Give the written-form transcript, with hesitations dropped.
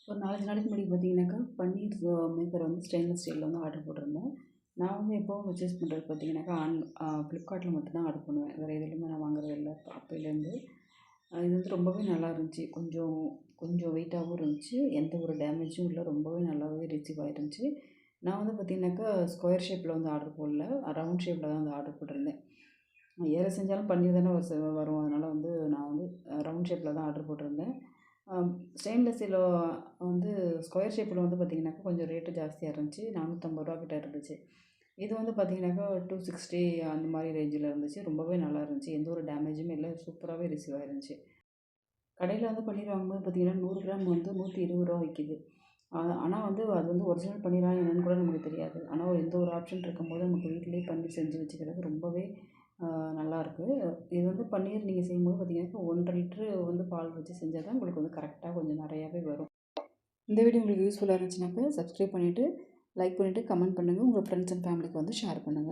ஒரு 4 நாளைக்கு முன்னாடி பார்த்தீங்கன்னாக்கா, பன்னீர் மேக்கர் வந்து ஸ்டெயின்லெஸ் ஸ்டீல்ல வந்து ஆர்டர் போட்டிருந்தேன். நான் வந்து எப்போவும் பர்ச்சேஸ் பண்ணுறது பார்த்தீங்கன்னாக்கா, ஃப்ளிப்கார்ட்டில் மட்டும் தான் ஆர்டர் பண்ணுவேன். வேறு எதுலேயுமே நான் வாங்குறது இல்ல அப்பையிலேருந்து. இது வந்து ரொம்பவே நல்லா இருந்துச்சு. கொஞ்சம் கொஞ்சம் வெயிட்டாகவும் இருந்துச்சு. எந்த ஒரு டேமேஜும் இல்ல. ரொம்பவே நல்லாவே ரிசீவ் ஆயிருந்துச்சு. நான் வந்து பார்த்தீங்கன்னாக்கா, ஸ்கொயர் ஷேப்பில் வந்து ஆர்டர் போடல. ரவுண்ட் ஷேப்பில் தான் வந்து ஆர்டர் போட்டிருந்தேன். எத செஞ்சாலும் பன்னீர் தானே வரும். அதனால் வந்து நான் வந்து ரவுண்ட் ஷேப்பில் தான் ஆர்டர் போட்டிருந்தேன். ஸ்டெயின்லெஸ் ஸ்டீல் வந்து ஸ்கொயர் ஷேப்பில் வந்து பார்த்திங்கனாக்கா கொஞ்சம் ரேட்டு ஜாஸ்தியாக இருந்துச்சு. ரூ. 450 கிட்ட இருந்துச்சு. இது வந்து பார்த்திங்கனாக்கா 260 அந்த மாதிரி ரேஞ்சில் இருந்துச்சு. ரொம்பவே நல்லா இருந்துச்சு. எந்த ஒரு டேமேஜுமே இல்ல. சூப்பராகவே ரிசீவ் ஆயிருந்துச்சு. கடையில் வந்து பன்னீர் வாங்கும்போது பார்த்திங்கன்னா 100 கிராம் வந்து ரூ. 120 விக்குது. ஆனால் வந்து அது வந்து ஒரிஜினல் பன்னீரா என்னன்னு கூட நமக்கு தெரியாது. ஆனால் எந்த ஒரு ஆப்ஷன் இருக்கும்போது நமக்கு வீட்டிலேயே பன்னீர் செஞ்சு வச்சுக்கிறது ரொம்பவே நல்லாயிருக்கு. இது வந்து பன்னீர் நீங்கள் செய்யும்போது பார்த்தீங்கன்னா 1 1/2 லிட்ரு வந்து பால் வச்சு செஞ்சால் தான் உங்களுக்கு வந்து கரெக்டாக கொஞ்சம் நிறையாவே வரும். இந்த வீடியோ உங்களுக்கு யூஸ்ஃபுல்லாக இருந்துச்சுனாக்கா சப்ஸ்கிரைப் பண்ணிவிட்டு, லைக் பண்ணிவிட்டு, கமெண்ட் பண்ணுங்கள். உங்கள் ஃப்ரெண்ட்ஸ் அண்ட் ஃபேமிலிக்கு வந்து ஷேர் பண்ணுங்கள்.